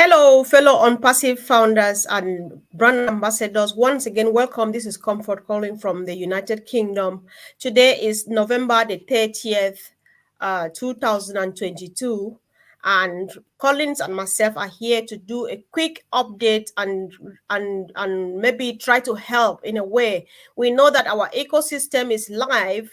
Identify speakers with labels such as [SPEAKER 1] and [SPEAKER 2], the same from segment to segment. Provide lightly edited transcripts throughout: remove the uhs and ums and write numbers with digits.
[SPEAKER 1] Hello, fellow on passive founders and brand ambassadors. Once again, welcome. This is Comfort calling from the United Kingdom. Today is November the 30th, 2022. And Collins and myself are here to do a quick update and maybe try to help in a way. We know that our ecosystem is live.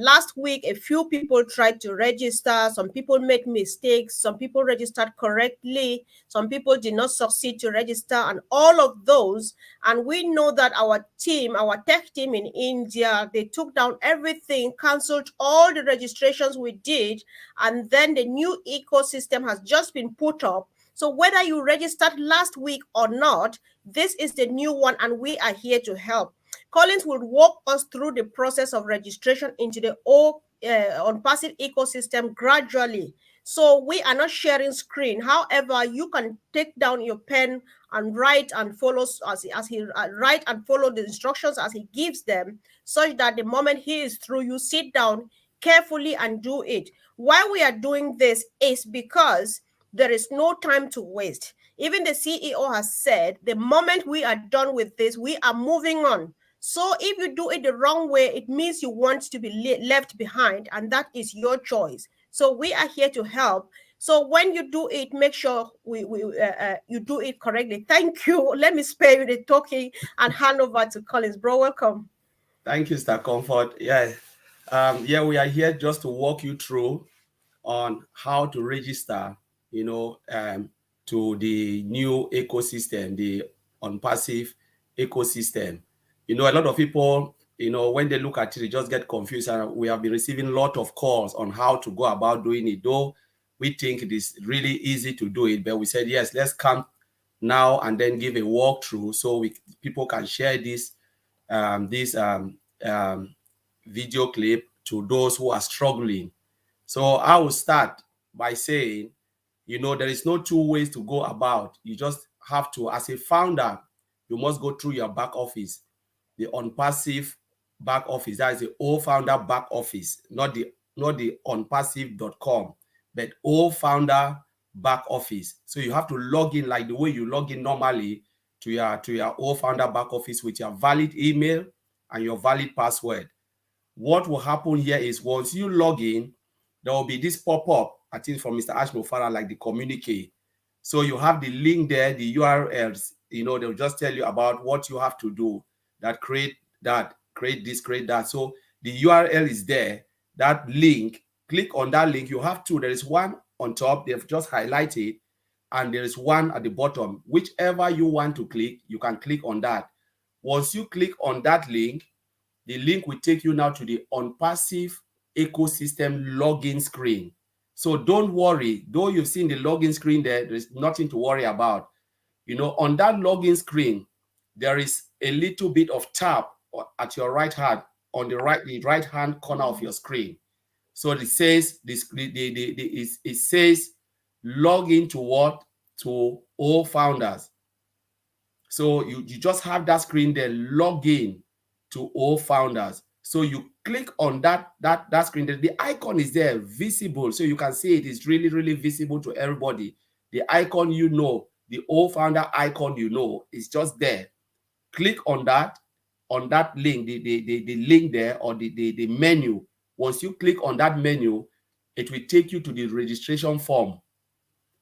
[SPEAKER 1] Last week, a few people tried to register. Some people made mistakes. Some people registered correctly. Some people did not succeed to register, and all of those. And we know that our team, our tech team in India, they took down everything, canceled all the registrations we did, and then the new ecosystem has just been put up. So whether you registered last week or not, this is the new one, and we are here to help. Collins will walk us through the process of registration into the on passive ecosystem gradually. So we are not sharing screen. However, you can take down your pen and write and follow as he write and follow the instructions as he gives them, such that the moment he is through, you sit down carefully and do it. Why we are doing this is because there is no time to waste. Even the CEO has said the moment we are done with this, we are moving on. So if you do it the wrong way, it means you want to be left behind, and that is your choice. So we are here to help. So when you do it, make sure you do it correctly. Thank you. Let me spare you the talking and hand over to Collins. Bro, welcome.
[SPEAKER 2] Thank you, Star Comfort. Yeah, we are here just to walk you through on how to register, to the new ecosystem, the on passive ecosystem. A lot of people, when they look at it, they just get confused. And we have been receiving a lot of calls on how to go about doing it. Though we think it is really easy to do it, but we said, yes, let's come now and then give a walkthrough so people can share this video clip to those who are struggling. So I will start by saying, there is no two ways to go about. You just have to, as a founder, you must go through your back office, the OnPassive back office. That is the O Founder back office, not the onpassive.com, but O Founder back office. So you have to log in like the way you log in normally to your O Founder back office with your valid email and your valid password. What will happen here is once you log in, there will be this pop-up, I think from Mr. Ash Mofara, like the communique. So you have the link there, the URLs, they'll just tell you about what you have to do, create this, create that. So the URL is there, that link, click on that link. You have two, there is one on top, they've just highlighted, and there is one at the bottom. Whichever you want to click, you can click on that. Once you click on that link, the link will take you now to the OnPassive ecosystem login screen. So don't worry, though you've seen the login screen there's nothing to worry about. On that login screen, there is a little bit of tap at your right hand, on the right hand corner of your screen. So it says it says log into what? To all founders. So you just have that screen there, log in to all founders. So you click on that screen. The icon is there, visible, so you can see it is really, really visible to everybody. The icon, the all founder icon, is just there. Click on that link, the link there, or the menu. Once you click on that menu, it will take you to the registration form.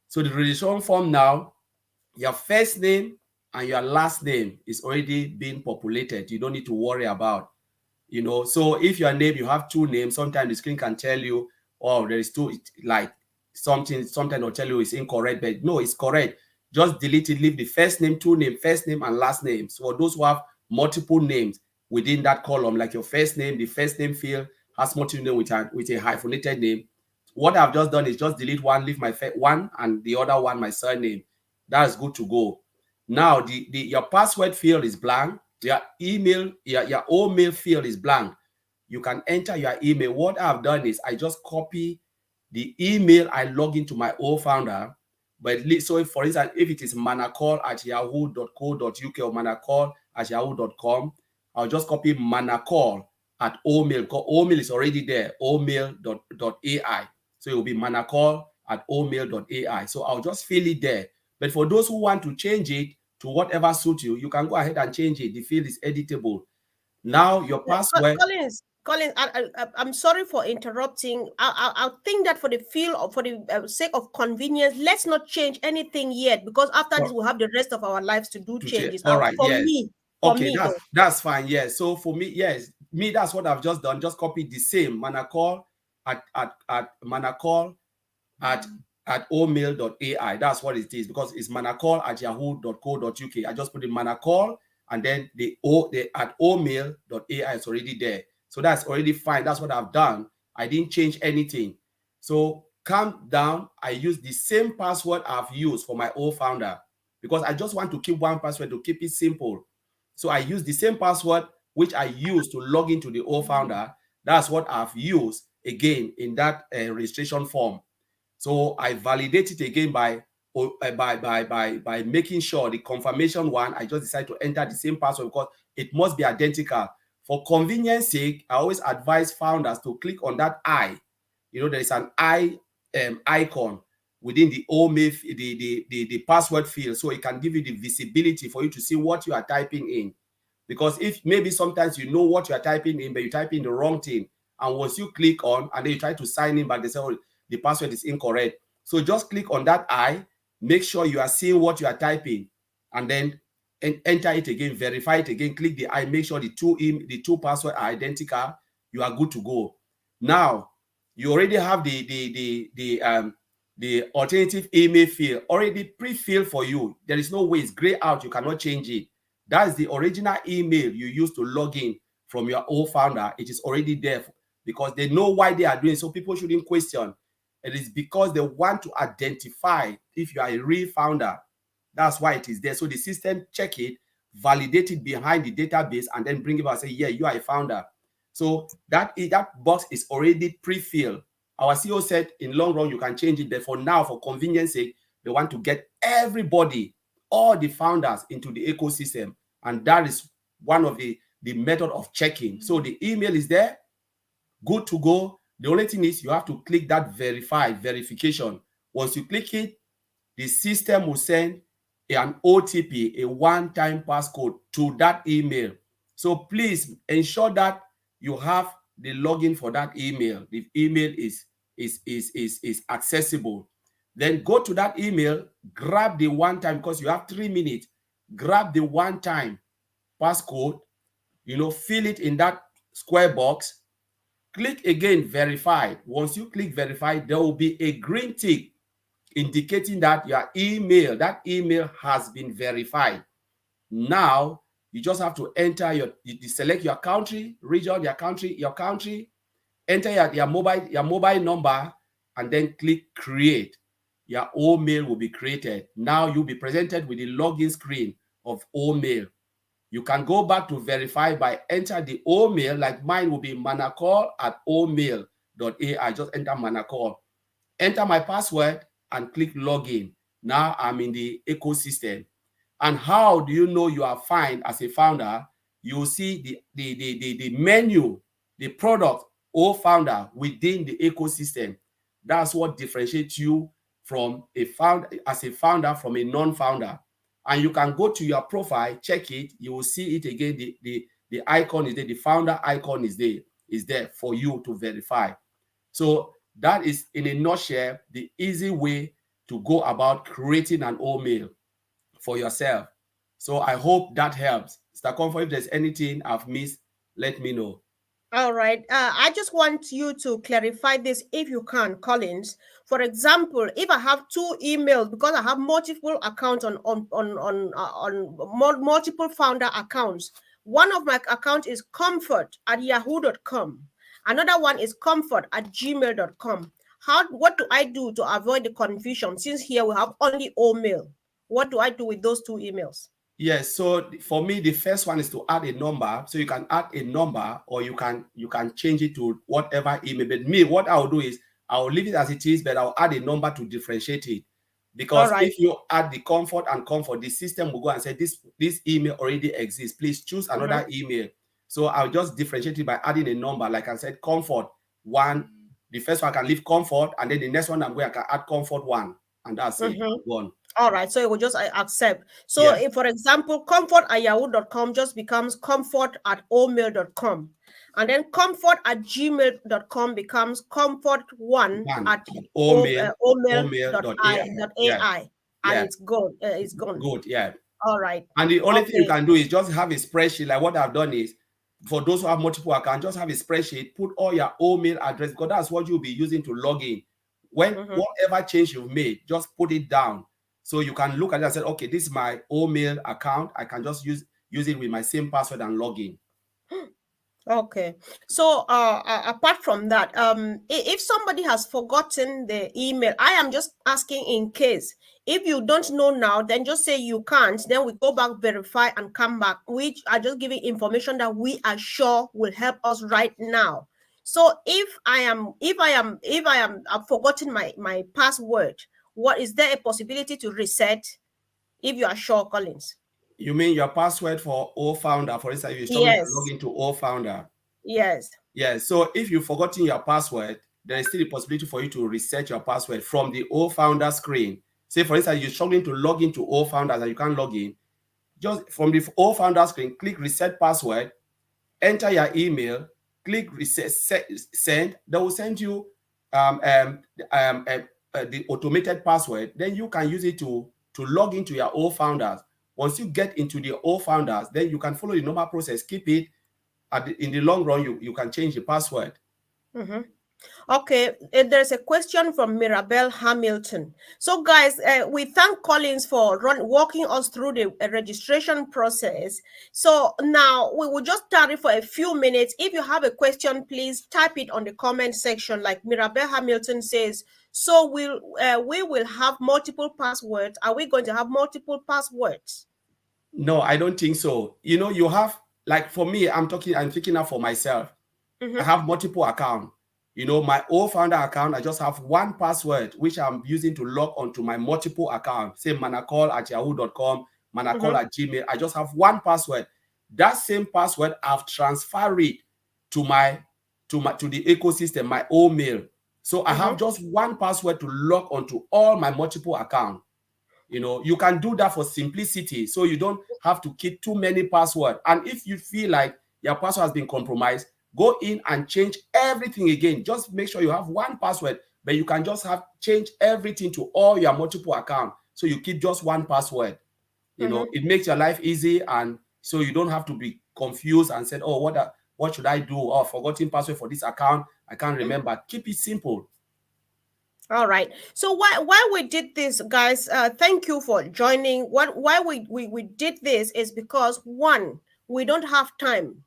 [SPEAKER 2] So the registration form now, your first name and your last name is already being populated. You don't need to worry about, So if your name, you have two names, sometimes the screen can tell you, oh, there is two, like sometimes it'll tell you it's incorrect, but no, it's correct. Just delete it, leave the first name, two name, first name and last name. So for those who have multiple names within that column, like your first name, the first name field has multiple name with a hyphenated name. What I've just done is just delete one, leave my one, and the other one, my surname. That's good to go. Now, your password field is blank. Your email, your old mail field is blank. You can enter your email. What I've done is I just copy the email I log into my old founder. But so if, for instance, if it is manacall@yahoo.co.uk or manacall@yahoo.com, I'll just copy manacall at omail, because omail is already there, omail.ai. So it will be manacall@omail.ai. So I'll just fill it there. But for those who want to change it to whatever suits you, you can go ahead and change it. The field is editable. Now your password.
[SPEAKER 1] Collins, I'm sorry for interrupting. I think that for the sake of convenience, let's not change anything yet, because after this we'll have the rest of our lives to do changes.
[SPEAKER 2] All right.
[SPEAKER 1] For
[SPEAKER 2] Yes.
[SPEAKER 1] me,
[SPEAKER 2] Okay, that's fine. Yes. So for me, yes, that's what I've just done. Just copied the same Manacall at Manacall at omail.ai. That's what it is, because it's Manacall at yahoo.co.uk. I just put in Manacall and then the at omail.ai is already there. So that's already fine. That's what I've done. I didn't change anything. So calm down. I use the same password I've used for my old founder, because I just want to keep one password to keep it simple. So I use the same password which I used to log into the old founder. That's what I've used again in that registration form. So I validate it again by making sure the confirmation one, I just decide to enter the same password because it must be identical. For convenience sake, I always advise founders to click on that I. There is an I icon within the OMAIL, the password field, so it can give you the visibility for you to see what you are typing in. Because if maybe sometimes you know what you are typing in, but you type in the wrong thing, and once you click on and then you try to sign in back, they say, oh, the password is incorrect. So just click on that I, make sure you are seeing what you are typing, and then enter it again, verify it again, click the I, make sure the two passwords are identical. You are good to go. Now you already have the alternative email field already pre-filled for you. There is no way, it's grayed out, you cannot change it. That's the original email you used to log in from your old founder. It is already there because they know why they are doing it, so people shouldn't question. It is because they want to identify if you are a real founder. That's why it is there. So the system check it, validate it behind the database, and then bring it back and say, yeah, you are a founder. So that box is already pre-filled. Our CEO said in long run you can change it, but for now, for convenience sake, they want to get everybody, all the founders, into the ecosystem, and that is one of the method of checking. So the email is there, good to go. The only thing is you have to click that verification. Once you click it, the system will send an OTP, a one-time passcode, to that email. So please ensure that you have the login for that email. The email is accessible. Then go to that email, grab the one-time, because you have 3 minutes. Grab the one-time passcode, fill it in that square box. Click again, verify. Once you click verify, there will be a green tick indicating that your email, has been verified. Now, you just have to enter you select your country, region, your country, enter your mobile number, and then click create. Your OMail will be created. Now you'll be presented with the login screen of OMail. You can go back to verify by enter the OMail, like mine will be Manacall at omail.ai. Just enter Manacall. Enter my password and click login. Now I'm in the ecosystem. And how do you know you are fine as a founder? You will see the menu, the product or founder within the ecosystem. That's what differentiates you from a founder from a non-founder. And you can go to your profile, check it, you will see it again. The icon is there, the founder icon is there for you to verify. So that is, in a nutshell, the easy way to go about creating an OMail for yourself. So I hope that helps. Mr. Comfort, if there's anything I've missed, let me know.
[SPEAKER 1] All right. I just want you to clarify this if you can, Collins. For example, if I have 2 emails, because I have multiple accounts on multiple founder accounts. One of my accounts is comfort@yahoo.com. Another one is comfort@gmail.com. What do I do to avoid the confusion? Since here we have only OMail. What do I do with those 2 emails?
[SPEAKER 2] Yes, so for me, the first one is to add a number. So you can add a number, or you can change it to whatever email. But me, what I'll do is I'll leave it as it is, but I'll add a number to differentiate it. Because if you add the comfort, the system will go and say this email already exists. Please choose another email. So I'll just differentiate it by adding a number. Like I said, comfort 1. The first one I can leave comfort, and then the next one I can add comfort 1, and that's it. One.
[SPEAKER 1] All right, so it will just accept. So
[SPEAKER 2] Yes.
[SPEAKER 1] if, for example, comfort@yahoo.com just becomes comfort@omail.com. And then comfort@gmail.com becomes comfort1
[SPEAKER 2] One
[SPEAKER 1] at
[SPEAKER 2] at omail,
[SPEAKER 1] omail.ai.
[SPEAKER 2] omail.ai. Yeah.
[SPEAKER 1] And
[SPEAKER 2] Yeah.
[SPEAKER 1] it's gone. It's gone.
[SPEAKER 2] Good. Yeah.
[SPEAKER 1] All right.
[SPEAKER 2] And the only thing you
[SPEAKER 1] Okay.
[SPEAKER 2] can do is just have a spreadsheet. Like what I've done is, for those who have multiple accounts, just have a spreadsheet, put all your email address, because that's what you'll be using to log in. When whatever change you've made, just put it down. So you can look at it and say, okay, this is my email account. I can just use it with my same password and log in.
[SPEAKER 1] Okay. So apart from that, if somebody has forgotten the email, I am just asking in case. If you don't know now, then just say you can't. Then we go back, verify, and come back, which are just giving information that we are sure will help us right now. So I've forgotten my password, what is there a possibility to reset if you are sure, Collins?
[SPEAKER 2] You mean your password for OFounder, for instance, if you're struggling to log
[SPEAKER 1] Yes.
[SPEAKER 2] into OFounder?
[SPEAKER 1] Yes.
[SPEAKER 2] Yeah, so if you've forgotten your password, there is still a possibility for you to reset your password from the OFounder screen. Say, for instance, you're struggling to log into OFounder and you can't log in. Just from the OFounder screen, click reset password, enter your email, click reset, send. They will send you the automated password. Then you can use it to log into your OFounders. Once you get into the OFounders, then you can follow the normal process. Keep it. In the long run, you can change the password.
[SPEAKER 1] Okay, there's a question from Mirabelle Hamilton. So, guys, we thank Collins for walking us through the registration process. So now we will just tarry for a few minutes. If you have a question, please type it on the comment section. Like Mirabelle Hamilton says, so we will have multiple passwords. Are we going to have multiple passwords?
[SPEAKER 2] No, I don't think so. You have, like, for me, I'm thinking now for myself. I have multiple accounts. My OFounder account, I just have one password, which I'm using to log onto my multiple accounts. Say manacall@yahoo.com, manacall@gmail. I just have one password. That same password, I've transferred it to the ecosystem, my email. So I have just one password to log onto all my multiple accounts. You can do that for simplicity, so you don't have to keep too many passwords. And if you feel like your password has been compromised, go in and change everything again. Just make sure you have one password, but you can just change everything to all your multiple accounts. So you keep just one password. It makes your life easy, and so you don't have to be confused and said, oh, what should I do? Oh, forgotten password for this account, I can't remember. Keep it simple.
[SPEAKER 1] All right. So why we did this, guys? Thank you for joining. Why we did this is because, one, we don't have time.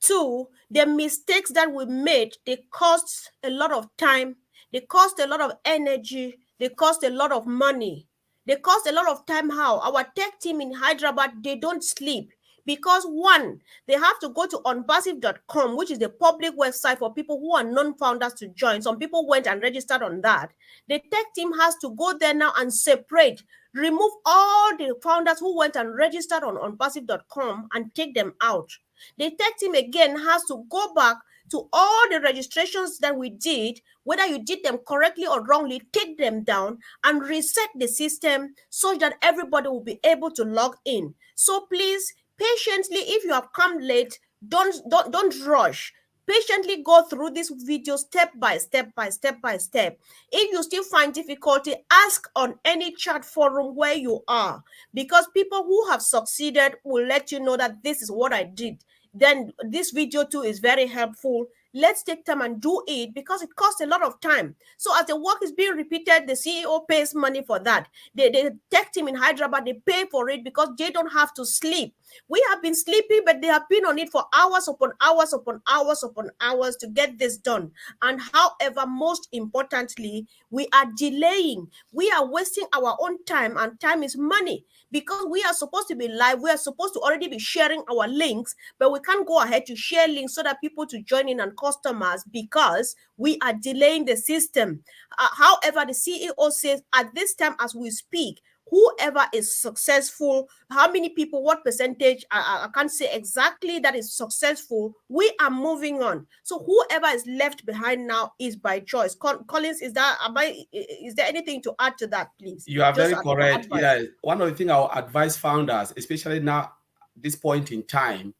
[SPEAKER 1] Two, the mistakes that we made, they cost a lot of time. They cost a lot of energy. They cost a lot of money. They cost a lot of time. How? Our tech team in Hyderabad, they don't sleep. Because, one, they have to go to onpassive.com, which is the public website for people who are non-founders to join. Some people went and registered on that. The tech team has to go there now and separate, remove all the founders who went and registered on onpassive.com and take them out. The tech team again has to go back to all the registrations that we did, whether you did them correctly or wrongly, take them down and reset the system so that everybody will be able to log in. So please, patiently, if you have come late, don't rush. Patiently go through this video step by step by step by step. If you still find difficulty, ask on any chat forum where you are, because people who have succeeded will let you know that this is what I did. Then this video too is very helpful. Let's take time and do it, because it costs a lot of time. So as the work is being repeated, the CEO pays money for that. The tech team in Hyderabad, they pay for it because they don't have to sleep. We have been sleeping, but they have been on it for hours upon hours upon hours upon hours to get this done. And however, most importantly, we are delaying. We are wasting our own time, and time is money, because we are supposed to be live. We are supposed to already be sharing our links, but we can't go ahead to share links so that people to join in and customers, because we are delaying the system. However, the CEO says at this time as we speak, whoever is successful, how many people, what percentage, I can't say exactly, that is successful, we are moving on. So whoever is left behind now is by choice. Collins, is there anything to add to that, please?
[SPEAKER 2] You are
[SPEAKER 1] Just
[SPEAKER 2] very correct.
[SPEAKER 1] advice.
[SPEAKER 2] Yeah, one of the things I'll advise founders, especially now, this point in time,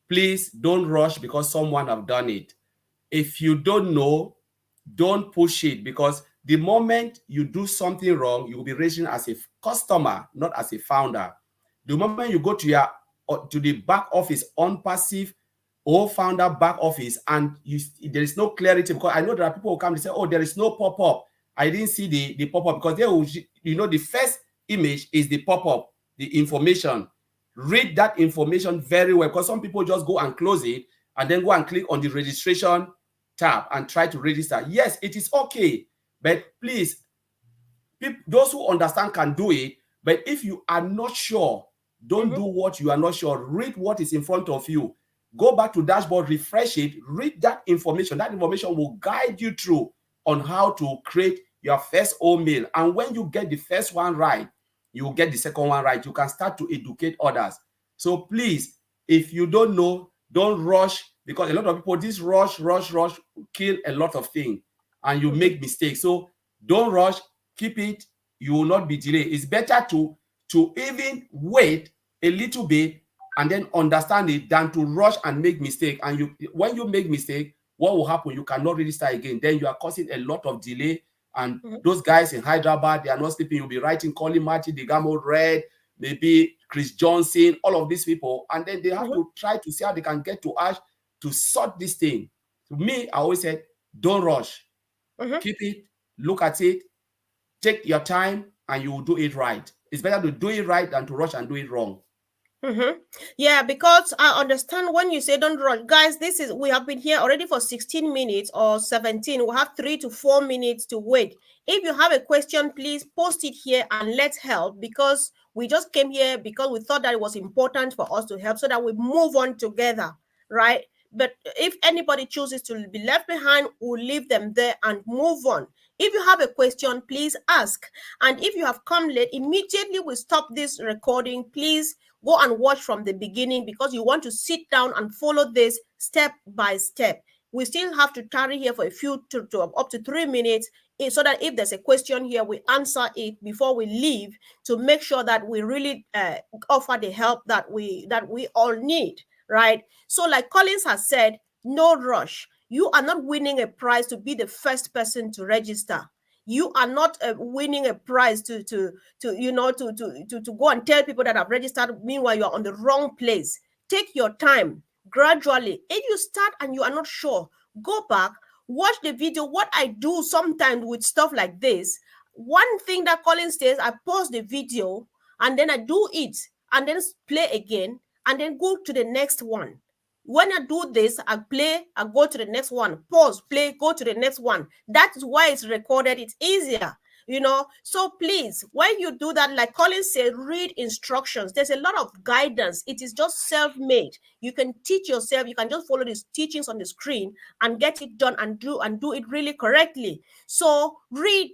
[SPEAKER 2] please don't rush because someone have done it. If you don't know, don't push it, because the moment you do something wrong, you will be raising as a customer, not as a founder. The moment you go to the back office on passive or founder back office, and there is no clarity, because I know there are people who come and say, oh, there is no pop-up. I didn't see the pop-up, because they will, the first image is the pop-up, the information. Read that information very well, because some people just go and close it and then go and click on the registration tab and try to register. Yes, it is okay, but please, those who understand can do it. But if you are not sure, don't do what you are not sure. Read what is in front of you. Go back to dashboard, refresh it, read that information. That information will guide you through on how to create your first email. And when you get the first one right, you will get the second one right. You can start to educate others. So please, if you don't know, don't rush, because a lot of people, this rush kill a lot of things, and you make mistakes. So don't rush, keep it. You will not be delayed. It's better to even wait a little bit and then understand it than to rush and make mistake. And when you make mistake, what will happen? You cannot really start again. Then you are causing a lot of delay. And those guys in Hyderabad, they are not sleeping. You'll be writing Colin Martin, Digamo Red, maybe Chris Johnson, all of these people. And then they have to try to see how they can get to Ash to sort this thing. To me, I always said, don't rush. Keep it, look at it, take your time, and you will do it right. It's better to do it right than to rush and do it wrong.
[SPEAKER 1] Yeah, because I understand when you say don't run, guys. We have been here already for 16 minutes or 17. We have 3 to 4 minutes to wait. If you have a question, please post it here and let's help, because we just came here because we thought that it was important for us to help so that we move on together, right? But if anybody chooses to be left behind, we'll leave them there and move on. If you have a question, please ask. And if you have come late, immediately we stop this recording. Please go and watch from the beginning, because you want to sit down and follow this step by step. We still have to tarry here for a few up to 3 minutes, so that if there's a question here, we answer it before we leave, to make sure that we really offer the help that we all need, right? So like Collins has said, no rush. You are not winning a prize to be the first person to register. You are not winning a prize to go and tell people that have registered. Meanwhile, you are on the wrong place. Take your time gradually. If you start and you are not sure, go back, watch the video. What I do sometimes with stuff like this, one thing that Colin says, I pause the video and then I do it and then play again and then go to the next one. When I do this, I play, I go to the next one, pause, play, go to the next one. That's why it's recorded. It's easier, So please, when you do that, like Colin said, read instructions. There's a lot of guidance. It is just self-made. You can teach yourself. You can just follow these teachings on the screen and get it done and do it really correctly. So read.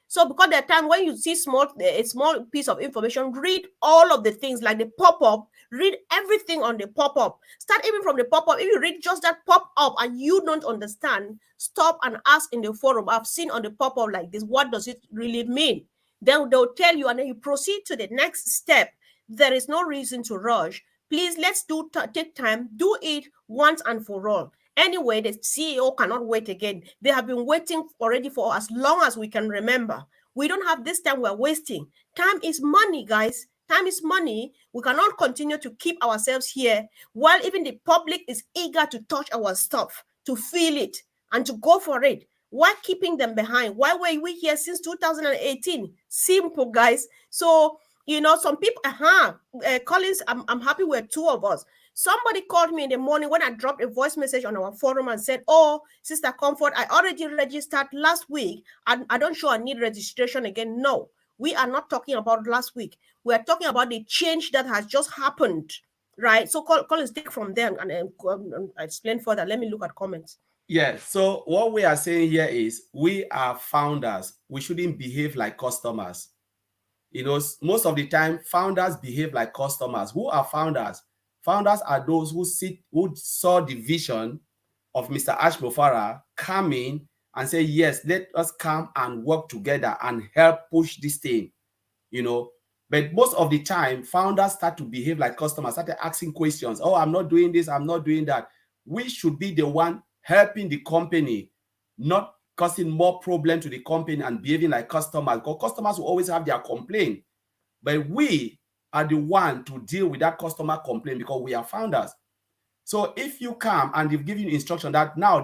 [SPEAKER 1] So because there are times when you see a small piece of information, read all of the things, like the pop-up. Read everything on the pop-up. Start even from the pop-up. If you read just that pop-up and you don't understand, stop and ask in the forum. I've seen on the pop-up like this, what does it really mean? Then they'll tell you, and then you proceed to the next step. There is no reason to rush. Please, let's take time. Do it once and for all. Anyway, the CEO cannot wait again. They have been waiting already for as long as we can remember. We don't have this time we're wasting. Time is money, guys. Time is money. We cannot continue to keep ourselves here while even the public is eager to touch our stuff, to feel it, and to go for it. Why keeping them behind? Why were we here since 2018? Simple, guys. So, some people, Collins, I'm happy we're 2 of us. Somebody called me in the morning when I dropped a voice message on our forum and said, oh, Sister Comfort, I already registered last week, and I don't sure I need registration again. No. We are not talking about last week. We are talking about the change that has just happened, right? So Collins, take from them and explain further. Let me look at comments.
[SPEAKER 2] Yeah, so what we are saying here is we are founders. We shouldn't behave like customers. you know, most of the time, founders behave like customers. Who are founders? Founders are those who saw the vision of Mr. Ash Mofara come in and say, yes, let us come and work together and help push this thing, you know. But most of the time, founders start to behave like customers, started asking questions. Oh, I'm not doing this, I'm not doing that. We should be the one helping the company, not causing more problem to the company and behaving like customers, because customers will always have their complaint. But we are the one to deal with that customer complaint because we are founders. So if you come and they've given you instruction that now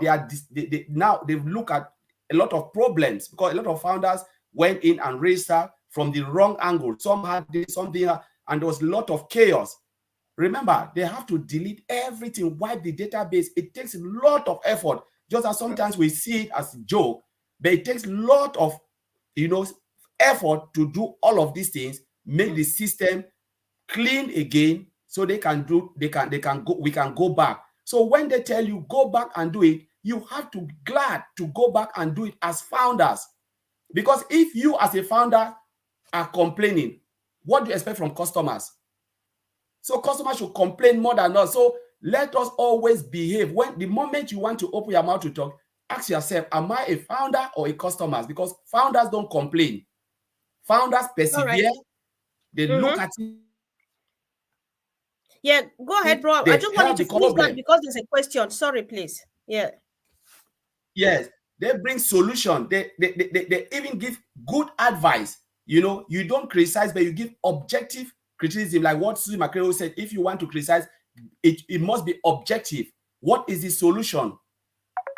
[SPEAKER 2] now they've looked at a lot of problems, because a lot of founders went in and registered from the wrong angle. Some had this, something, and there was a lot of chaos. Remember, they have to delete everything, wipe the database. It takes a lot of effort. Just as sometimes we see it as a joke, but it takes a lot of, you know, effort to do all of these things, make the system clean again, so we can go back. So when they tell you go back and do it, you have to be glad to go back and do it as founders. Because if you as a founder are complaining, what do you expect from customers? So customers should complain more than us. So let us always behave. When the moment you want to open your mouth to talk, ask yourself, am I a founder or a customer? Because founders don't complain. Founders persevere.
[SPEAKER 1] Right.
[SPEAKER 2] They look at it.
[SPEAKER 1] Yeah, go ahead, bro. I just wanted to finish that because there's a question. Sorry, please. Yeah.
[SPEAKER 2] Yes, they bring solution. They even give good advice. You know, you don't criticize, but you give objective criticism. Like what Susie McCrary said, if you want to criticize, it must be objective. What is the solution?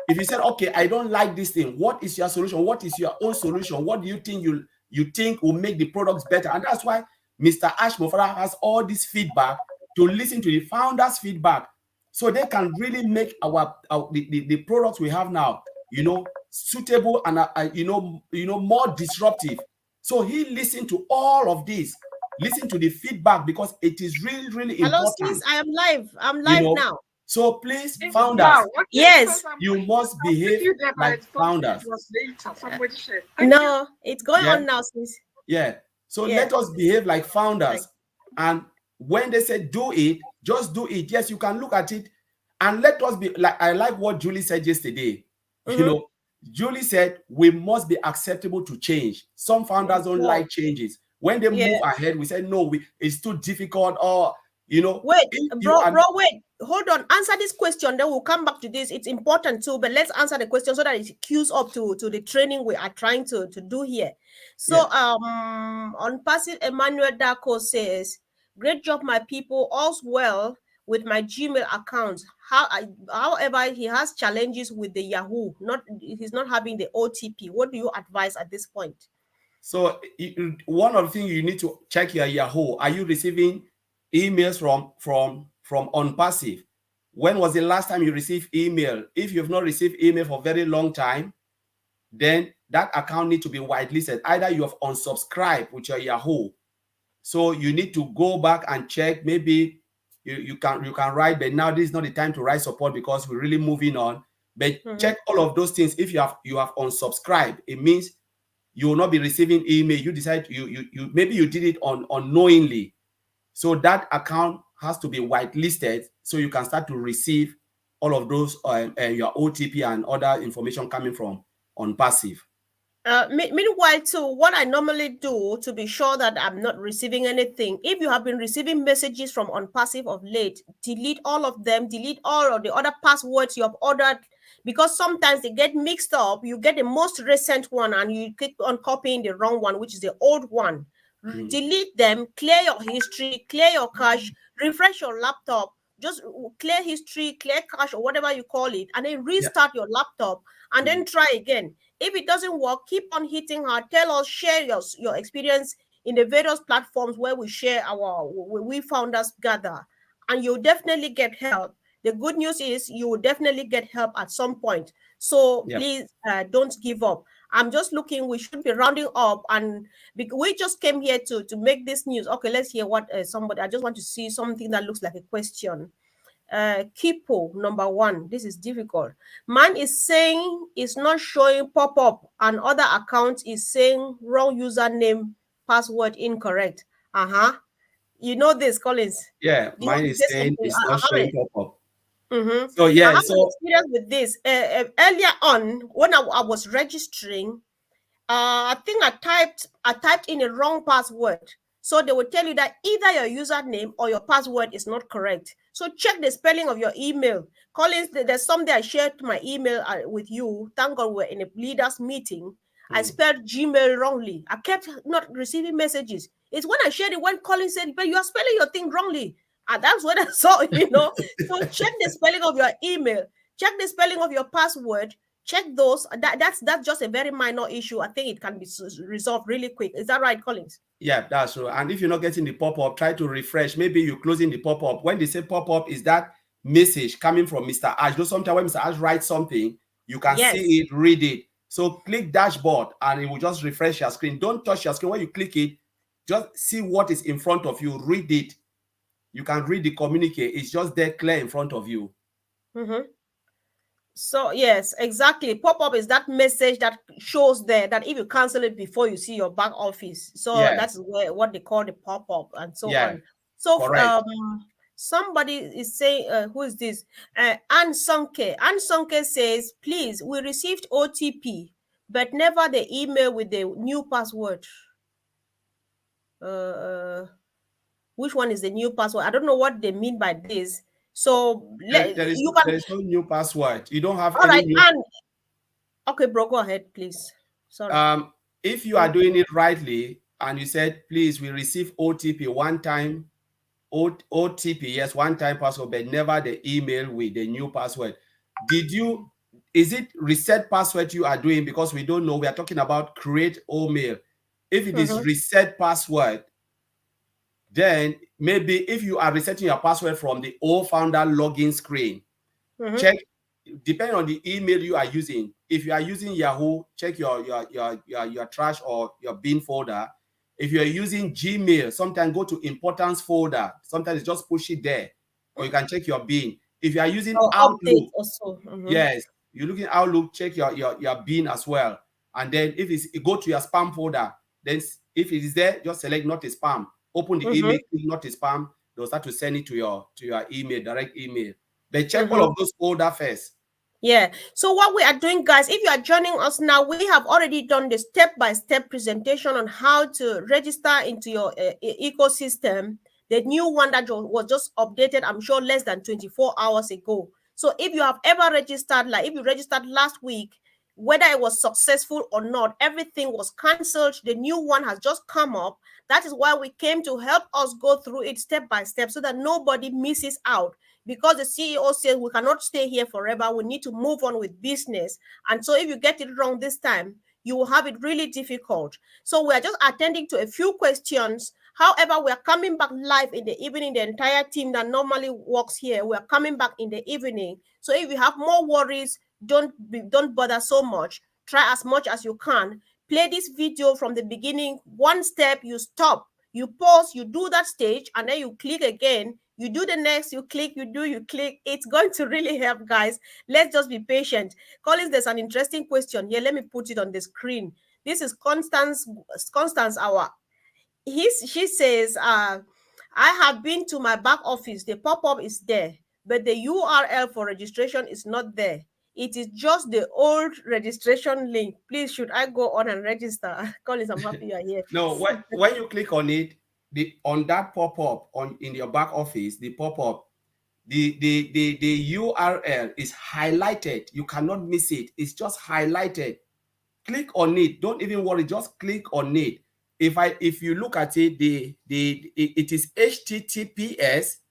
[SPEAKER 2] If you said, okay, I don't like this thing, what is your solution? What is your own solution? What do you think you think will make the products better? And that's why Mr. Ash Mofara has all this feedback, to listen to the founders' feedback, so they can really make the products we have now, you know, suitable and you know more disruptive. So he listened to all of this, listen to the feedback, because it is really, really important.
[SPEAKER 1] Hello, sis, I am live. I'm live now.
[SPEAKER 2] So please, founders,
[SPEAKER 1] yes,
[SPEAKER 2] you must behave like founders.
[SPEAKER 1] No, it's going on now, sis.
[SPEAKER 2] Yeah. So let us behave like founders. And when they say do it, just do it. Yes, you can look at it, and let us be like, I like what Julie said yesterday. You know, Julie said we must be acceptable to change. Some founders don't like changes. When they move ahead, we say no, it's too difficult, or you know.
[SPEAKER 1] Wait, bro, wait, hold on. Answer this question, then we'll come back to this. It's important too, but let's answer the question so that it cues up to the training we are trying to do here. So on passive, Emmanuel Darko says, great job, my people. All's well with my Gmail account. However, he has challenges with the Yahoo. He's not having the OTP. What do you advise at this point?
[SPEAKER 2] So one of the things you need to check your Yahoo. Are you receiving emails from OnPassive? When was the last time you received email? If you've not received email for a very long time, then that account needs to be whitelisted. Either you have unsubscribed with your Yahoo. So you need to go back and check. Maybe you can write, but now this is not the time to write support because we're really moving on. But check all of those things. If you have unsubscribed, it means you will not be receiving email. You decide maybe you did it unknowingly. So that account has to be whitelisted so you can start to receive all of those your OTP and other information coming from OnPassive.
[SPEAKER 1] Meanwhile, too, what I normally do to be sure that I'm not receiving anything, if you have been receiving messages from OnPassive of late, delete all of them, delete all of the other passwords you have ordered, because sometimes they get mixed up. You get the most recent one and you click on copying the wrong one, which is the old one. Delete them, clear your history, clear your cache, refresh your laptop, just clear history, clear cache, or whatever you call it, and then restart your laptop and then try again. If it doesn't work, keep on hitting her. Tell us, share your experience in the various platforms where we share we founders gather, and you'll definitely get help. The good news is you will definitely get help at some point. So please don't give up. I'm just looking, we should be rounding up, and we just came here to make this news. Okay, let's hear what somebody, I just want to see something that looks like a question. Kipo, number 1, this is difficult. Man is saying it's not showing pop-up, and other account is saying wrong username password incorrect. You know this, Collins.
[SPEAKER 2] Yeah,
[SPEAKER 1] Do you want
[SPEAKER 2] mine
[SPEAKER 1] to
[SPEAKER 2] is
[SPEAKER 1] say
[SPEAKER 2] saying
[SPEAKER 1] something?
[SPEAKER 2] it's not showing pop-up.
[SPEAKER 1] Mm-hmm.
[SPEAKER 2] So
[SPEAKER 1] I
[SPEAKER 2] yeah,
[SPEAKER 1] have an
[SPEAKER 2] so
[SPEAKER 1] experience with this. Earlier on, when I was registering, I think I typed in a wrong password. So they will tell you that either your username or your password is not correct. So check the spelling of your email. Collins, there's something I shared my email with you. Thank God we're in a leaders meeting. I spelled Gmail wrongly. I kept not receiving messages. It's when I shared it when Collins said, but you are spelling your thing wrongly. And that's when I saw, So check the spelling of your email. Check the spelling of your password. Check those. That's just a very minor issue. I think it can be resolved really quick. Is that right, Collins?
[SPEAKER 2] yeah, that's true. And if you're not getting the pop-up, try to refresh. Maybe you're closing the pop-up. When they say pop-up, is that message coming from Mr. Ash? Sometimes when Mr. Ash writes something, you can see it, read it. So click dashboard and it will just refresh your screen. Don't touch your screen. When you click it, just see what is in front of you. Read it. You can read the communique. It's just there clear in front of you.
[SPEAKER 1] So yes, exactly. Pop-up is that message that shows there that if you cancel it before you see your back office. So that's what they call the pop-up and so on. So
[SPEAKER 2] correct.
[SPEAKER 1] Somebody is saying, who is this? Ann Sonke. Ann Sonke says, please, we received OTP, but never the email with the new password. Which one is the new password? I don't know what they mean by this. So
[SPEAKER 2] there is no new password. You don't have
[SPEAKER 1] all
[SPEAKER 2] any
[SPEAKER 1] right,
[SPEAKER 2] new.
[SPEAKER 1] and okay, bro, go ahead, please. Sorry.
[SPEAKER 2] If you are doing it rightly and you said, please, we receive OTP one time, OTP, yes, one time password, but never the email with the new password. Is it reset password you are doing? Because we don't know. We are talking about create mail. If it is reset password, then maybe if you are resetting your password from the old founder login screen, check, depending on the email you are using. If you are using Yahoo, check your trash or your bin folder. If you are using Gmail, sometimes go to importance folder. Sometimes just push it there, or you can check your bin. If you are using Outlook,
[SPEAKER 1] also.
[SPEAKER 2] yes, you're looking Outlook, check your bin as well. And then if it go to your spam folder, then if it is there, just select not a spam. Open the email, click not a spam. They'll start to send it to your email, direct email. They check all of those folder first.
[SPEAKER 1] Yeah. So what we are doing, guys, if you are joining us now, we have already done the step-by-step presentation on how to register into your ecosystem. The new one that was just updated, I'm sure, less than 24 hours ago. So if you have ever registered, like if you registered last week, whether it was successful or not, everything was cancelled. The new one has just come up. That is why we came to help us go through it step by step so that nobody misses out. Because the CEO says we cannot stay here forever, we need to move on with business. And so if you get it wrong this time, you will have it really difficult. So we are just attending to a few questions. However, we are coming back live in the evening. The entire team that normally works here, we are coming back in the evening. So if you have more worries, don't bother so much. Try as much as you can. Play this video from the beginning. One step, you stop. You pause, you do that stage, and then you click again. You do the next, you click, you click. It's going to really help, guys. Let's just be patient. Collins, there's an interesting question here. Let me put it on the screen. This is Constance Hour. She says, I have been to my back office. The pop-up is there, but the URL for registration is not there. It is just the old registration link. Please, should I go on and register? Collins, I'm happy you are here.
[SPEAKER 2] No, when you click on it, on that pop-up in your back office, the pop-up, the URL is highlighted. You cannot miss it. It's just highlighted. Click on it. Don't even worry. Just click on it. If you look at it, it is HTTPS :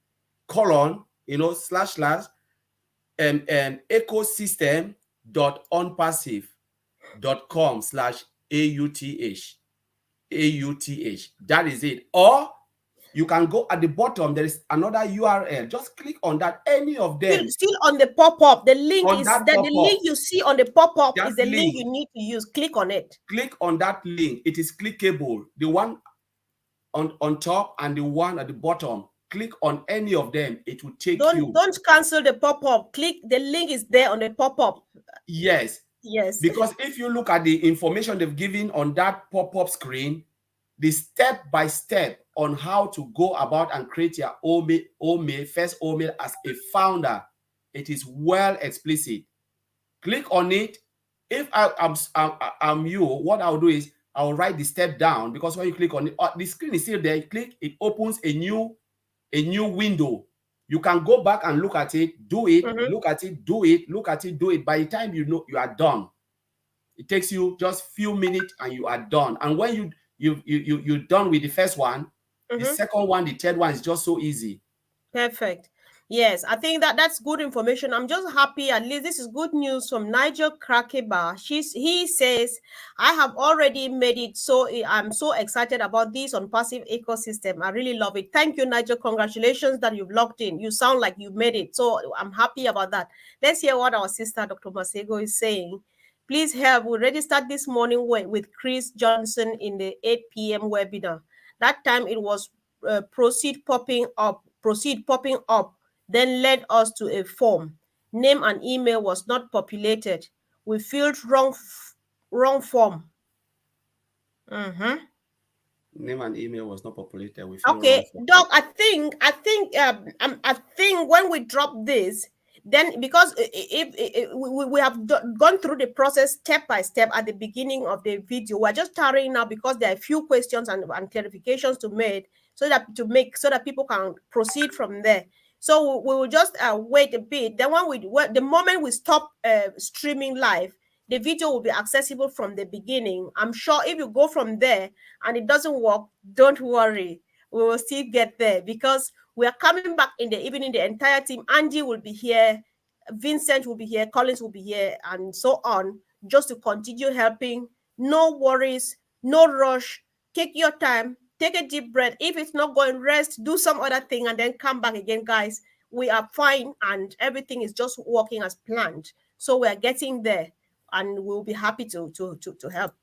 [SPEAKER 2] ecosystem.onpassive.com/AUTH. That is it. Or you can go at the bottom. There is another URL. Just click on that. Any of them.
[SPEAKER 1] Still on the pop-up. The link
[SPEAKER 2] on
[SPEAKER 1] is
[SPEAKER 2] that
[SPEAKER 1] that the link you see on the pop-up is the link you need to use. Click on it.
[SPEAKER 2] Click on that link. It is clickable. The one on top and the one at the bottom. Click on any of them. It will take you.
[SPEAKER 1] Don't cancel the pop-up. Click the link is there on the pop-up.
[SPEAKER 2] Yes.
[SPEAKER 1] Yes.
[SPEAKER 2] Because if you look at the information they've given on that pop-up screen, the step-by-step on how to go about and create your first email as a founder. It is well explicit. Click on it. If I'm you, what I'll do is I'll write the step down, because when you click on it, the screen is still there. You click, it opens a new window. You can go back and look at it, do it, look at it, do it, look at it, do it. By the time you know, you are done. It takes you just few minutes and you are done. And when you're done with the first one, the second one, the third one is just so easy.
[SPEAKER 1] Perfect. Yes, I think that's good information. I'm just happy. At least this is good news from Nigel Krakeba. He says, I have already made it, so I'm so excited about this on passive ecosystem. I really love it. Thank you, Nigel. Congratulations that you've logged in. You sound like you made it, so I'm happy about that. Let's hear what our sister Dr. Masego is saying. Please help. We registered this morning with Chris Johnson in the 8 p.m. webinar. That time it was proceed popping up, then led us to a form. Name and email was not populated. We filled wrong form.
[SPEAKER 2] Name and email was not populated.
[SPEAKER 1] Okay, Doc. I think when we drop this, then because if we have gone through the process step by step at the beginning of the video, we're just tarrying now because there are a few questions and clarifications to make so that people can proceed from there. So we will just wait a bit. Then the moment we stop streaming live, the video will be accessible from the beginning. I'm sure if you go from there and it doesn't work, don't worry. We will still get there because we are coming back in the evening. The entire team, Andy will be here, Vincent will be here, Collins will be here, and so on, just to continue helping. No worries, no rush. Take your time, take a deep breath. If it's not going, rest, do some other thing, and then come back again, guys. We are fine, and everything is just working as planned. So we are getting there, and we'll be happy to help.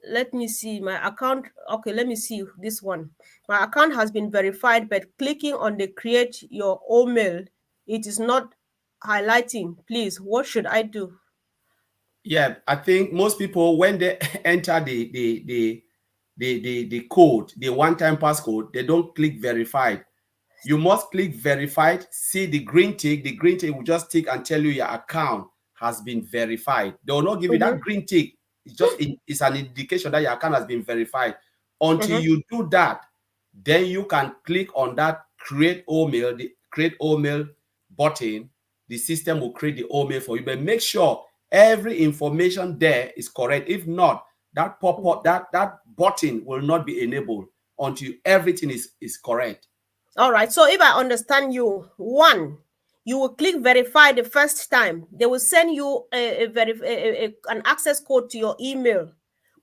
[SPEAKER 1] Let me see my account. Okay, let me see this one. My account has been verified, but clicking on the create your email, it is not highlighting. Please, what should I do?
[SPEAKER 2] Yeah, I think most people, when they enter the code, the one-time passcode, they don't click verified. You must click verified, see the green tick. The green tick will just tick and tell you your account has been verified. They will not give you that green tick. It's an indication that your account has been verified. Until you do that, then you can click on that create email, the create email button. The system will create the email for you, but make sure every information there is correct. If not, that pop-up, that button will not be enabled until everything is correct.
[SPEAKER 1] All right. So if I understand you, one, you will click verify the first time. They will send you an access code to your email.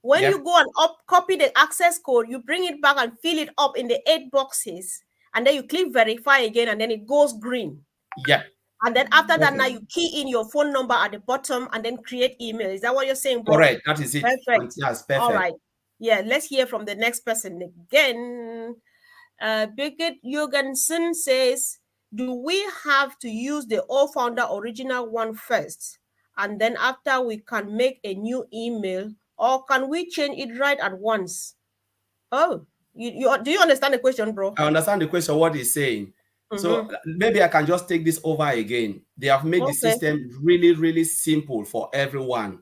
[SPEAKER 1] When you go and copy the access code, you bring it back and fill it up in the 8 boxes. And then you click verify again, and then it goes green.
[SPEAKER 2] Yeah.
[SPEAKER 1] And then after that, now you key in your phone number at the bottom and then create email. Is that what you're saying, bro?
[SPEAKER 2] Correct. That is it.
[SPEAKER 1] Perfect.
[SPEAKER 2] Yes, perfect.
[SPEAKER 1] All right. Yeah, let's hear from the next person again. Birgit Jorgensen says, do we have to use the old founder original one first? And then after we can make a new email, or can we change it right at once? Oh, do you understand the question, bro?
[SPEAKER 2] I understand the question, what he's saying. So maybe I can just take this over again. They have made the system really, really simple for everyone.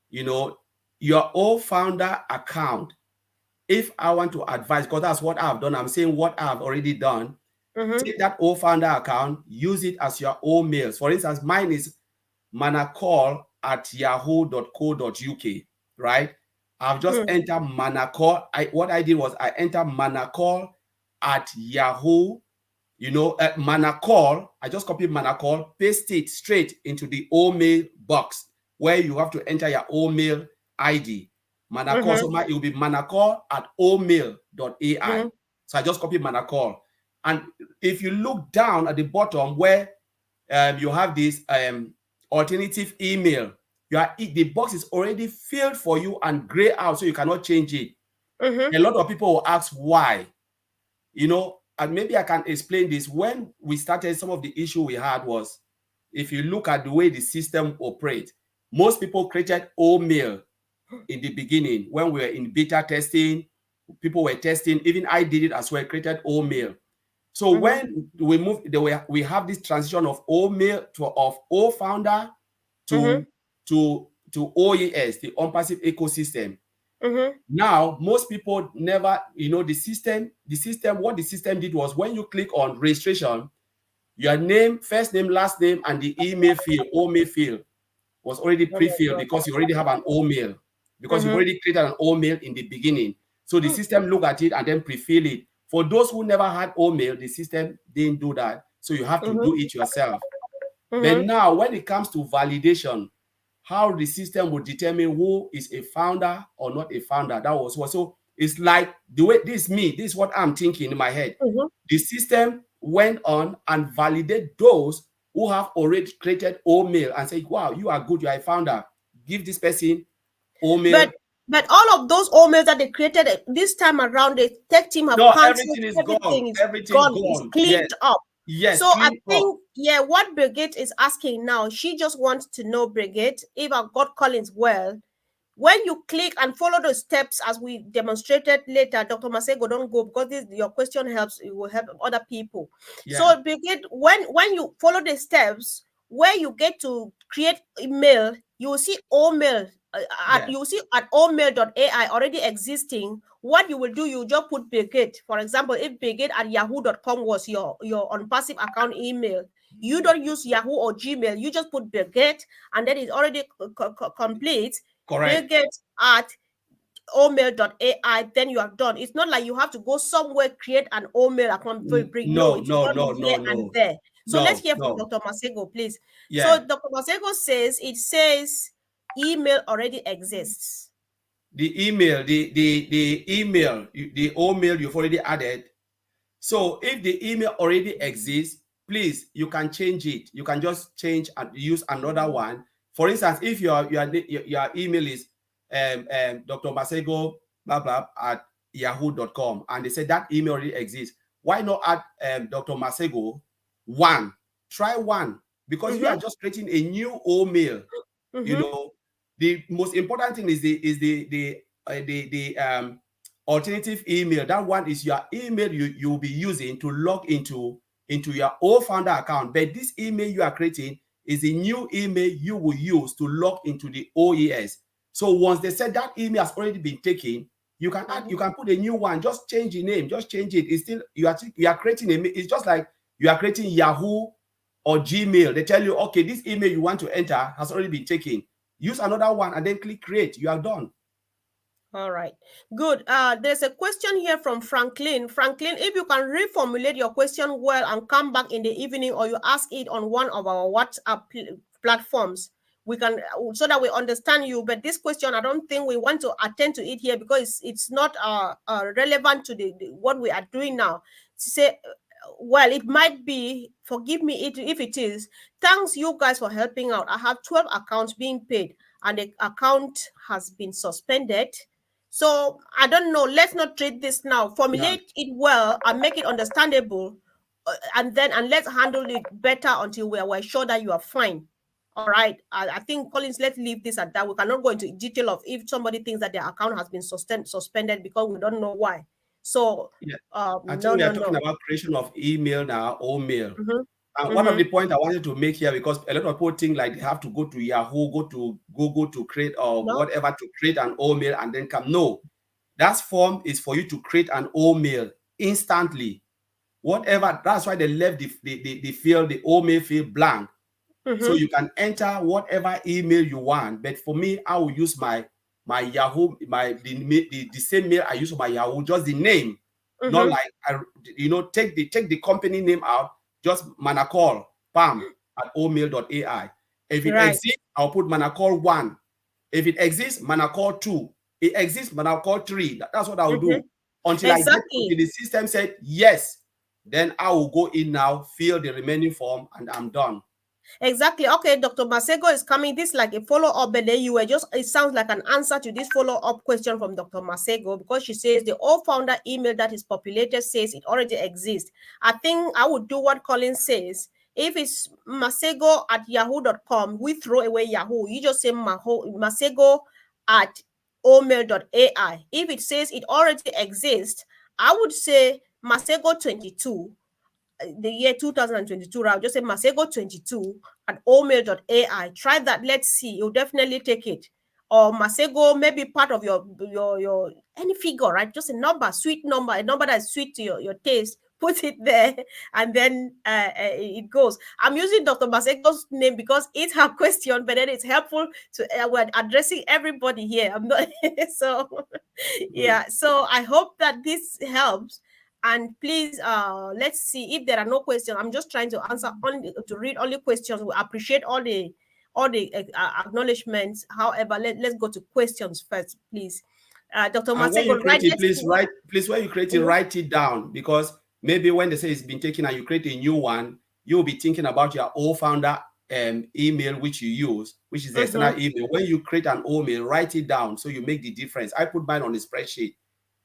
[SPEAKER 2] You know, your old founder account, if I want to advise, because that's what I've done, I'm saying what I've already done. Take that old founder account, use it as your own mails. For instance, mine is manacall@yahoo.co.uk, right? I've just entered Manacall. What I did was I entered Manacall@Yahoo. You know, Manacall, I just copied Manacall, paste it straight into the mail box where you have to enter your mail ID. Manacall, so it will be manacall@omail.ai. So I just copied Manacall. And if you look down at the bottom where you have this alternative email, the box is already filled for you and gray out, so you cannot change it. A lot of people will ask why. You know, and maybe I can explain this. When we started, some of the issue we had was, if you look at the way the system operates, most people created email in the beginning when we were in beta testing, people were testing. Even I did it as well. Created OMail. So when we move, we have this transition of OMail of O founder to OES, the OnPassive ecosystem. Now, most people never, the system, what the system did was when you click on registration, your name, first name, last name, and the email field, OMail field, was already pre-filled because you already have an OMail, because you've already created an OMail in the beginning. So the system look at it and then pre-fill it. For those who never had OMail, the system didn't do that. So you have to do it yourself. But now, when it comes to validation, how the system will determine who is a founder or not a founder. That was what. So it's like the way this is what I'm thinking in my head. The system went on and validated those who have already created OMail and say, wow, you are good, you are a founder. Give this person OMail.
[SPEAKER 1] But all of those OMails that they created this time around, the tech team have
[SPEAKER 2] everything is gone. Everything's gone.
[SPEAKER 1] It's cleaned up.
[SPEAKER 2] Yes.
[SPEAKER 1] So I think, what Brigitte is asking now, she just wants to know, Brigitte, if I got Collins well, when you click and follow the steps as we demonstrated later, Dr. Masego, don't go, because your question helps, it will help other people. Yeah. So Brigitte, when you follow the steps, where you get to create email, you will see OMail. You see at OMail.ai already existing. What you will do, you just put Brigitte. For example, if Brigitte at yahoo.com was your OnPassive account email, you don't use Yahoo or Gmail. You just put Brigitte, and then it's already complete.
[SPEAKER 2] Correct.
[SPEAKER 1] Brigitte at OMail.ai, then you are done. It's not like you have to go somewhere, create an OMail account.
[SPEAKER 2] No.
[SPEAKER 1] And there. So let's hear from Dr. Masego, please.
[SPEAKER 2] Yeah.
[SPEAKER 1] So Dr. Masego says email already exists.
[SPEAKER 2] The email, the email, the OMail you've already added. So if the email already exists, please, you can change it. You can just change and use another one. For instance, if your email is Dr. Masego blah blah at yahoo.com, and they say that email already exists, why not add Dr. Masego 1? Try 1, because you are just creating a new OMail. The most important thing is the alternative email. That one is your email you will be using to log into your old founder account. But this email you are creating is a new email you will use to log into the OES. So once they said that email has already been taken, you can add, you can put a new one. Just change the name. Just change it. It's still you are creating it's just like you are creating Yahoo or Gmail. They tell you, okay, this email you want to enter has already been taken. Use another one and then click create. You are done.
[SPEAKER 1] All right, good. There's a question here from Franklin. Franklin, if you can reformulate your question well and come back in the evening, or you ask it on one of our WhatsApp platforms, we can, so that we understand you. But this question, I don't think we want to attend to it here, because it's not relevant to the what we are doing now. To say, well, it might be, forgive me if it is, thanks you guys for helping out. I have 12 accounts being paid, and the account has been suspended. So I don't know. Let's not treat this now. Formulate it well and make it understandable, and let's handle it better until we're sure that you are fine. All right. I think, Collins, let's leave this at that. We cannot go into detail of if somebody thinks that their account has been suspended because we don't know why. So
[SPEAKER 2] I think we are talking about creation of email now, OMail. And one of the points I wanted to make here, because a lot of people think like they have to go to Yahoo, go to Google to create or whatever to create an OMail and then come. No, that form is for you to create an OMail instantly. Whatever, that's why they left the field, the OMail field blank. So you can enter whatever email you want. But for me, I will use my Yahoo, the same mail I use for my Yahoo, just the name. Not like take the company name out. Just Manacall, bam, at OMail.ai. If it exists, I'll put Manacall 1. If it exists, Manacall 2. It exists, Manacall 3. That's what I'll do. Until I get to the system said yes. Then I will go in now, fill the remaining form, and I'm done.
[SPEAKER 1] Exactly. Okay, Dr. Masego is coming. This is like a follow-up, but then it sounds like an answer to this follow-up question from Dr. Masego, because she says the old founder email that is populated says it already exists. I think I would do what Collins says. If it's Masego at yahoo.com, we throw away Yahoo. You just say Masego at omail.ai. If it says it already exists, I would say Masego 22, the year 2022, I'll just say Masego 22 at omail.ai. Try that. Let's see. You'll definitely take it. Or Masego, maybe part of your any figure, right? Just a number, sweet number, a number that's sweet to your taste. Put it there, and then it goes. I'm using Dr. Masego's name because it's her question, but then it's helpful to we're addressing everybody here. I'm not so yeah. So I hope that this helps. And please, let's see if there are no questions. I'm just trying to answer only to read only questions. We appreciate all the acknowledgements. However, let's go to questions first, please. Dr. Masego,
[SPEAKER 2] please, when you create it, write it down, because maybe when they say it's been taken and you create a new one, you'll be thinking about your old founder email which you use, which is the external email. When you create an old mail, write it down so you make the difference. I put mine on the spreadsheet.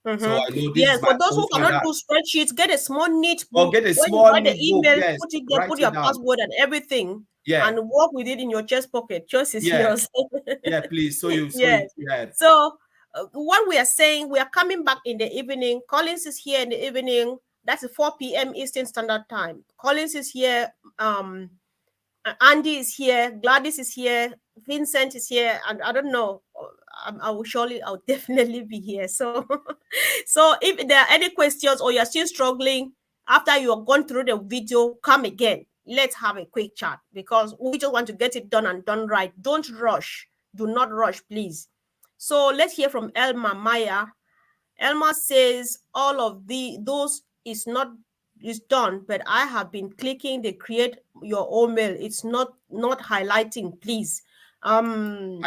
[SPEAKER 2] So I know this is
[SPEAKER 1] for those who cannot do spreadsheets, get a small neat book.
[SPEAKER 2] Or get a small neat book. Yes,
[SPEAKER 1] put it there, put your password and everything.
[SPEAKER 2] Yeah.
[SPEAKER 1] And work with it in your chest pocket. Choice is yours.
[SPEAKER 2] Yeah, please. So you
[SPEAKER 1] So what we are saying, we are coming back in the evening. Collins is here in the evening. That's 4 p.m. Eastern Standard Time. Collins is here. Andy is here. Gladys is here. Vincent is here. And I don't know. I'll definitely be here. So, so if there are any questions or you're still struggling after you have gone through the video, come again. Let's have a quick chat, because we just want to get it done and done right. Don't rush. Do not rush, please. So let's hear from Elma Maya. Elma says all of those is done, but I have been clicking the create your own mail. It's not highlighting, please.
[SPEAKER 2] Are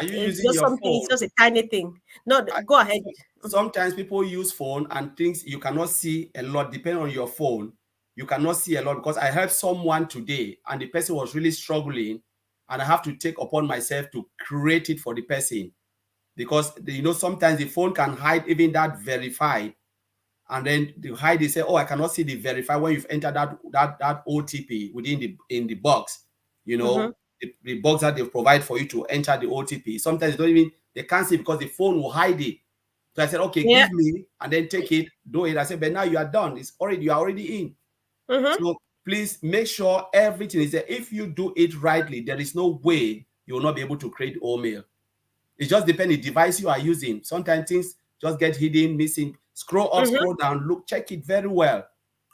[SPEAKER 2] you using your phone?
[SPEAKER 1] It's just a tiny thing. No, go ahead.
[SPEAKER 2] Sometimes people use phone and things you cannot see a lot. Depending on your phone, you cannot see a lot, because I helped someone today and the person was really struggling, and I have to take upon myself to create it for the person, because sometimes the phone can hide even that verified, and then the hide, they say, oh, I cannot see the verify when you've entered that OTP within in the box, the box that they provide for you to enter the OTP. Sometimes they can't see because the phone will hide it. So I said, okay, give me, and then take it, do it. I said, but now you are done. You are already in. So please make sure everything is there. If you do it rightly, there is no way you will not be able to create mail. It just depends the device you are using. Sometimes things just get hidden, missing. Scroll up, scroll down, look, check it very well.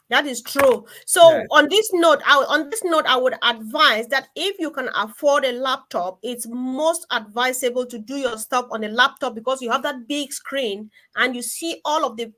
[SPEAKER 1] That is true. So on this note, I would advise that if you can afford a laptop, it's most advisable to do your stuff on a laptop, because you have that big screen and you see all of the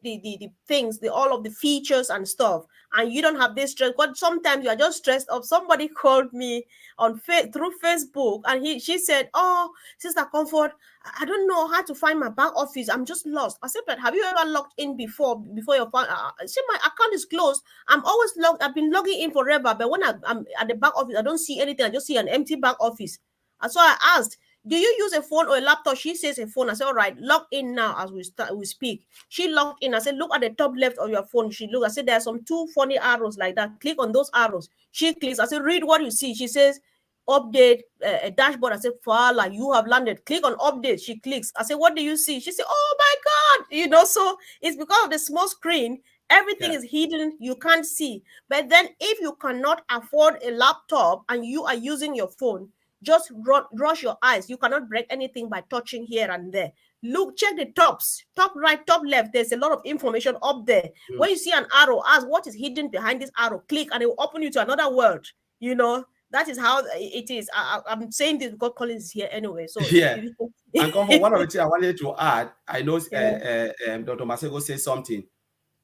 [SPEAKER 1] things, all of the features and stuff, and you don't have this stress. But sometimes you are just stressed up. Somebody called me through Facebook, and she said, "Oh, Sister Comfort, I don't know how to find my back office. I'm just lost." I said, "But have you ever logged in before your phone?" I said, "My account is closed. I'm always logged. I've been logging in forever, but when I'm at the back office, I don't see anything. I just see an empty back office." And so I asked, "Do you use a phone or a laptop?" She says a phone. I said, "All right, log in now as we speak." She logged in. I said, "Look at the top left of your phone." She looked. I said, "There are some two funny arrows like that. Click on those arrows." She clicks. I said, "Read what you see." She says, "Update a dashboard." I said, "Fala, you have landed. Click on update." She clicks. I said, "What do you see?" She said, "Oh my God." So it's because of the small screen. Everything is hidden. You can't see. But then if you cannot afford a laptop and you are using your phone, just rush your eyes. You cannot break anything by touching here and there. Look, check the tops, top right, top left. There's a lot of information up there. When you see an arrow, ask what is hidden behind this arrow. Click and it will open you to another world. That is how it is. I'm saying this because Collins is here anyway. So
[SPEAKER 2] and one of the things I wanted to add, I know Dr. Masego says something.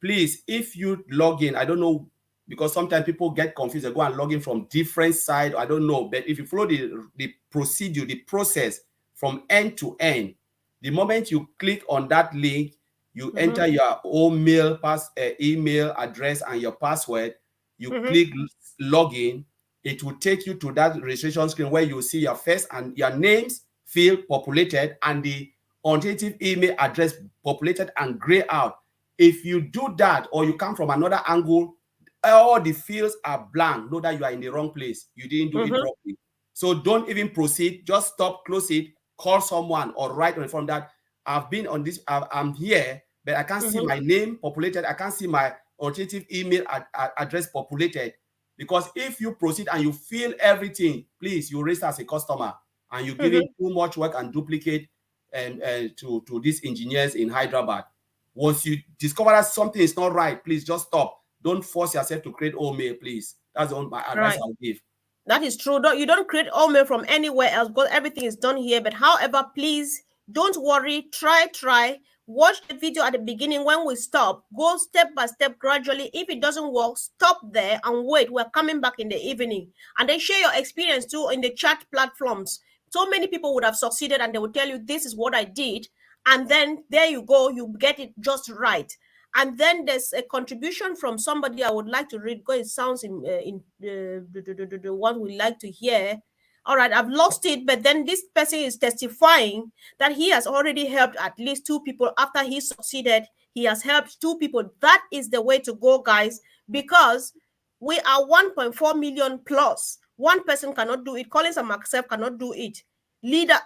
[SPEAKER 2] Please, if you log in, I don't know, because sometimes people get confused. They go and log in from different sides. I don't know. But if you follow the procedure, the process from end to end, the moment you click on that link, you enter your own email address and your password. You click login. It will take you to that registration screen where you see your face and your names field populated and the alternative email address populated and gray out. If you do that, or you come from another angle, all the fields are blank. Know that you are in the wrong place. You didn't do it properly. So don't even proceed. Just stop, close it, call someone, or write on the form that I've been on this, I'm here, but I can't see my name populated. I can't see my alternative email address populated. Because if you proceed and you fill everything, please, you raise as a customer and you're giving too much work and duplicate to these engineers in Hyderabad. Once you discover that something is not right, please just stop. Don't force yourself to create old mail, please. That's my advice I'll give.
[SPEAKER 1] That is true. You don't create old mail from anywhere else because everything is done here. But however, please don't worry. Try. Watch the video at the beginning. When we stop, go step by step gradually. If it doesn't work, stop there and wait. We're coming back in the evening. And then share your experience too in the chat platforms. So many people would have succeeded and they will tell you, this is what I did. And then there you go. You get it just right. And then there's a contribution from somebody I would like to read because it sounds in the one we like to hear. All right, I've lost it, but then this person is testifying that he has already helped at least 2 people after he succeeded. He has helped 2 people. That is the way to go, guys, because we are 1.4 million plus. One person cannot do it. Collins and myself cannot do it.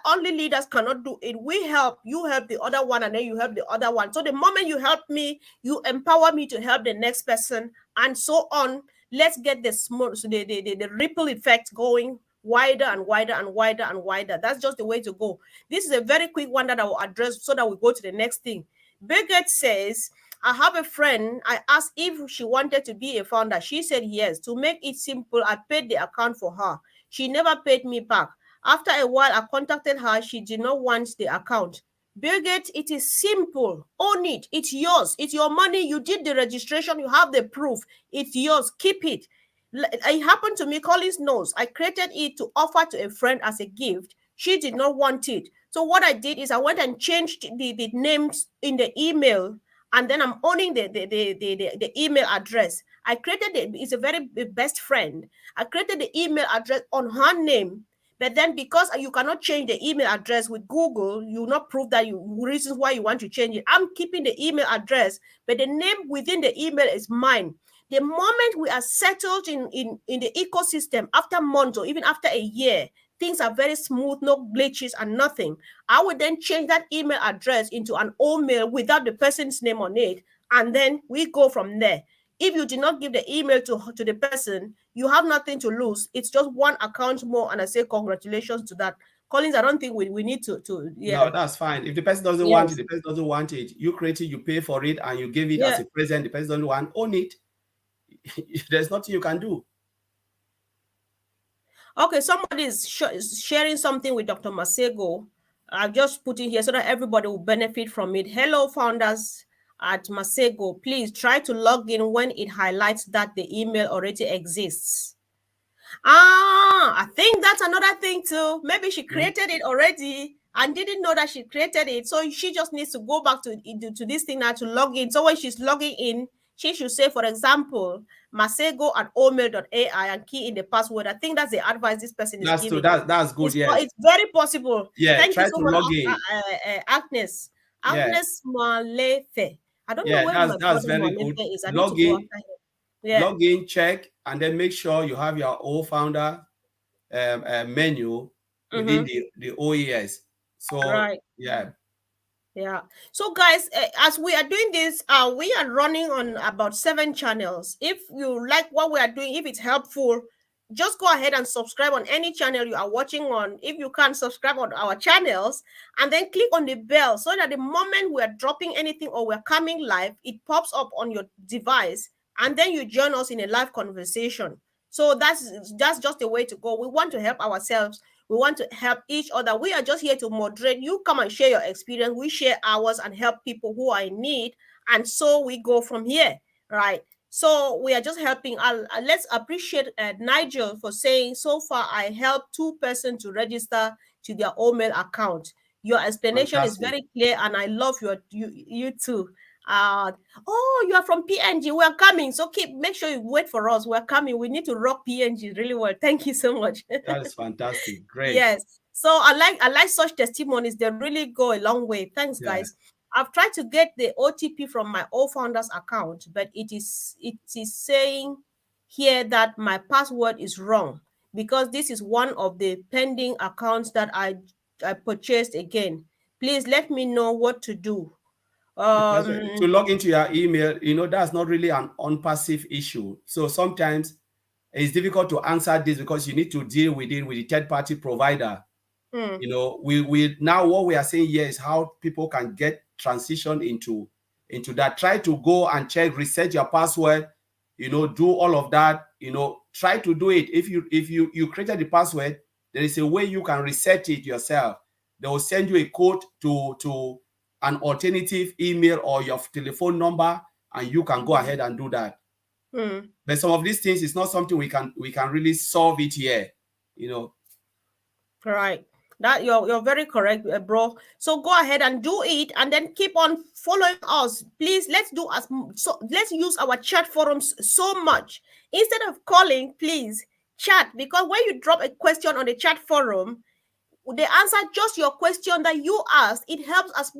[SPEAKER 1] Only leaders cannot do it. We help, you help the other one, and then you help the other one. So the moment you help me, you empower me to help the next person, and so on. Let's get the ripple effect going wider and wider and wider and wider. That's just the way to go. This is a very quick one that I will address so that we go to the next thing. Birgit says, I have a friend. I asked if she wanted to be a founder. She said yes. To make it simple, I paid the account for her. She never paid me back. After a while, I contacted her. She did not want the account. Birgit, it is simple. Own it. It's yours. It's your money. You did the registration. You have the proof. It's yours. Keep it. It happened to me. Collins knows. I created it to offer to a friend as a gift. She did not want it. So what I did is I went and changed the names in the email, and then I'm owning the email address. I created it's a very best friend. I created the email address on her name. But then because you cannot change the email address with Google, you will not prove that reasons why you want to change it. I'm keeping the email address, but the name within the email is mine. The moment we are settled in the ecosystem, after months or even after a year, things are very smooth, no glitches and nothing. I would then change that email address into an old mail without the person's name on it, and then we go from there. If you did not give the email to the person, you have nothing to lose. It's just one account more, and I say congratulations to that. Collins, I don't think we need to yeah.
[SPEAKER 2] No, that's fine. If the person doesn't want it, the person doesn't want it. You create it, you pay for it, and you give it as a present. The person doesn't want, own it. There's nothing you can do.
[SPEAKER 1] Okay, somebody is sharing something with Dr. Masego. I've just put it here so that everybody will benefit from it. Hello, founders at Masego. Please try to log in when it highlights that the email already exists. I think that's another thing too. Maybe she created it already and didn't know that she created it. So she just needs to go back to this thing now to log in. So when she's logging in, she should say, for example, Masego at omail.ai and key in the password. I think that's the advice this person is giving.
[SPEAKER 2] That's good.
[SPEAKER 1] It's very possible.
[SPEAKER 2] Yeah,
[SPEAKER 1] thank
[SPEAKER 2] try
[SPEAKER 1] you so
[SPEAKER 2] to
[SPEAKER 1] much,
[SPEAKER 2] log in.
[SPEAKER 1] Agnes. Agnes Malefe. I don't know where
[SPEAKER 2] that's very good.
[SPEAKER 1] Is.
[SPEAKER 2] Log in, log in, check, and then make sure you have your old founder menu within the OES. So
[SPEAKER 1] yeah. So guys, as we are doing this, we are running on about 7 channels. If you like what we are doing, if it's helpful, just go ahead and subscribe on any channel you are watching on. If you can't subscribe on our channels, and then click on the bell so that the moment we are dropping anything or we're coming live, it pops up on your device, and then you join us in a live conversation. So that's just the way to go. We want to help ourselves. We want to help each other. We are just here to moderate. You come and share your experience. We share ours and help people who are in need. And so we go from here, right? So we are just helping. Let's appreciate Nigel for saying, so far I helped 2 persons to register to their Omail account. Your explanation is very clear, and I love you too. You are from PNG. We're coming. So make sure you wait for us. We're coming. We need to rock PNG really well. Thank you so much.
[SPEAKER 2] That is fantastic. Great.
[SPEAKER 1] Yes. So I like such testimonies. They really go a long way. Thanks, guys. I've tried to get the OTP from my old founders account, but it is saying here that my password is wrong because this is one of the pending accounts that I purchased again. Please let me know what to do.
[SPEAKER 2] To log into your email, that's not really an unpassive issue. So sometimes it's difficult to answer this because you need to deal with it with the third-party provider. We now what we are saying here is how people can get transition into that. Try to go and check, reset your password, do all of that. Try to do it. If you created the password, there is a way you can reset it yourself. They will send you a code to an alternative email or your telephone number, and you can go ahead and do that. But some of these things is not something we can really solve it here.
[SPEAKER 1] Right. That you're very correct, bro. So go ahead and do it, and then keep on following us, please. Let's use our chat forums so much instead of calling. Please chat, because when you drop a question on the chat forum, they answer just your question that you asked. It helps as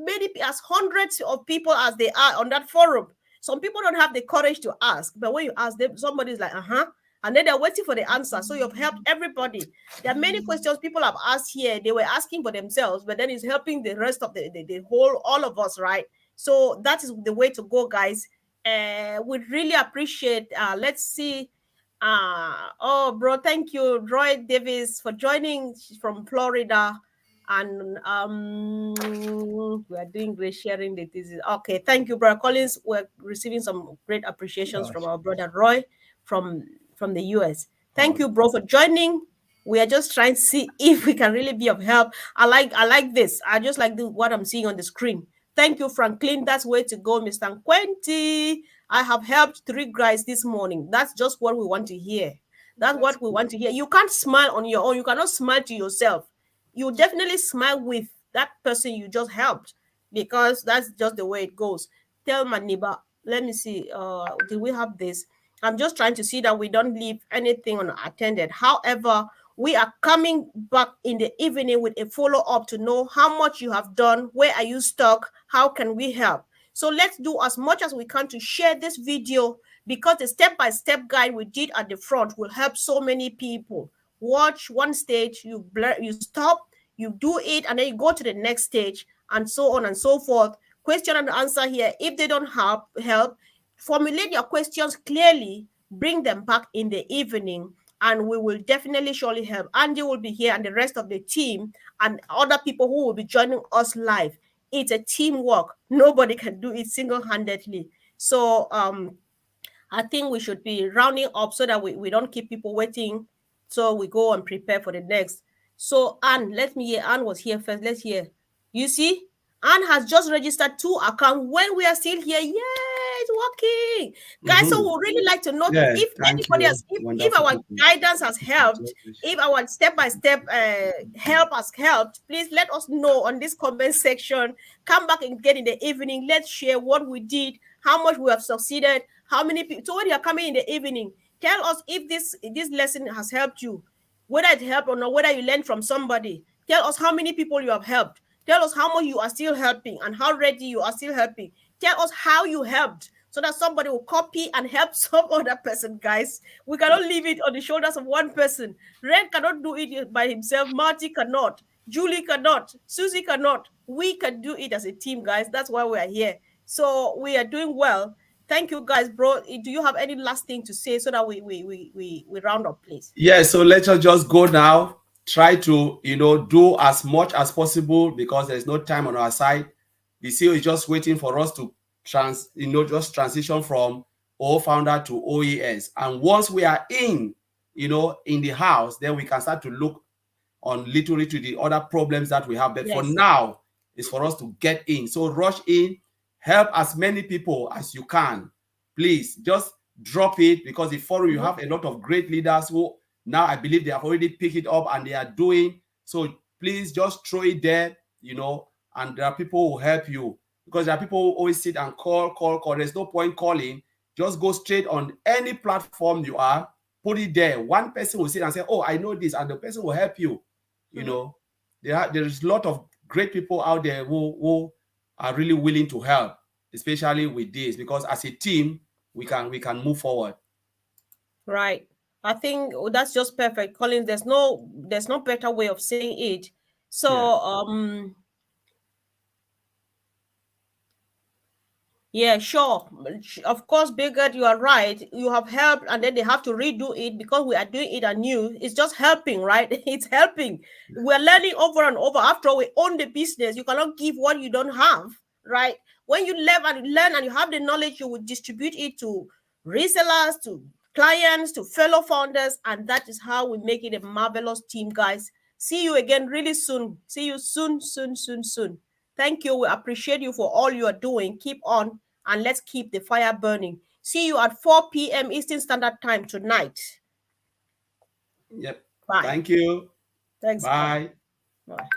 [SPEAKER 1] hundreds of people as they are on that forum. Some people don't have the courage to ask, but when you ask them, somebody's like, and then they're waiting for the answer. So you've helped everybody. There are many questions people have asked here. They were asking for themselves, but then it's helping the rest of all of us, right? So that is the way to go, guys. We really appreciate. Let's see. Oh, bro, thank you, Roy Davis, for joining from Florida. And we are doing great sharing the thesis. Okay, thank you, brother Collins. We're receiving some great appreciations from our brother Roy from the US. Thank you, bro, for joining. We are just trying to see if we can really be of help. I like this. I just like what I'm seeing on the screen. Thank you, Franklin. That's way to go, Mr. Quenty. I have helped 3 guys this morning. That's just what we want to hear. That's what we want to hear. You can't smile on your own. You cannot smile to yourself. You definitely smile with that person you just helped, because that's just the way it goes. Tell my neighbor. Let me see. Do we have this? I'm just trying to see that we don't leave anything unattended. However, we are coming back in the evening with a follow-up to know how much you have done, where are you stuck, how can we help. So let's do as much as we can to share this video, because the step-by-step guide we did at the front will help so many people. Watch one stage, you stop, you do it, and then you go to the next stage, and so on and so forth. Question and answer here. If they don't have help, formulate your questions clearly, bring them back in the evening, and we will definitely surely help. Andy will be here, and the rest of the team and other people who will be joining us live. It's a teamwork. Nobody can do it single-handedly. So I think we should be rounding up so that we don't keep people waiting. So we go and prepare for the next. So Anne, let me hear. Anne was here first. Let's hear. You see, Anne has just registered 2 accounts when we are still here. Yeah, it's working. Guys, so we really like to know if anybody has, if our guidance has helped, if our step-by-step help has helped, please let us know on this comment section. Come back and get in the evening. Let's share what we did, how much we have succeeded, how many people. So when you're coming in the evening, tell us if this lesson has helped you, whether it helped or not, whether you learned from somebody. Tell us how many people you have helped. Tell us how much you are still helping and how ready you are still helping. Tell us how you helped, so that somebody will copy and help some other person, guys. We cannot leave it on the shoulders of one person. Red cannot do it by himself. Marty cannot. Julie cannot. Susie cannot. We can do it as a team, guys. That's why we are here. So we are doing well. Thank you, guys, bro. Do you have any last thing to say so that we round up, please?
[SPEAKER 2] Yeah, so let's just go now. Try to, do as much as possible, because there's no time on our side. The CEO is just waiting for us to just transition from O-Founder to OES. And once we are in the house, then we can start to look on literally to the other problems that we have. But for now, it's for us to get in. So rush in, help as many people as you can. Please just drop it, because the forum, you have a lot of great leaders who now I believe they have already picked it up and they are doing. So please just throw it there, and there are people who help you, because there are people who always sit and call. There's no point calling. Just go straight on any platform you are, put it there. One person will sit and say, oh, I know this, and the person will help you. There is a lot of great people out there who are really willing to help, especially with this, because as a team, we can move forward.
[SPEAKER 1] Right. I think that's just perfect, Colin. There's no better way of saying it. So Yeah, sure. Of course, Bigger, you are right. You have helped, and then they have to redo it because we are doing it anew. It's just helping, right? It's helping. We're learning over and over. After all, we own the business. You cannot give what you don't have, right? When you learn and you have the knowledge, you will distribute it to resellers, to clients, to fellow founders, and that is how we make it a marvelous team, guys. See you again really soon. See you soon, soon, soon, soon. Thank you. We appreciate you for all you are doing. Keep on, and let's keep the fire burning. See you at 4 p.m. Eastern Standard Time tonight.
[SPEAKER 2] Yep.
[SPEAKER 1] Bye.
[SPEAKER 2] Thank you.
[SPEAKER 1] Thanks.
[SPEAKER 2] Bye.
[SPEAKER 1] Bye.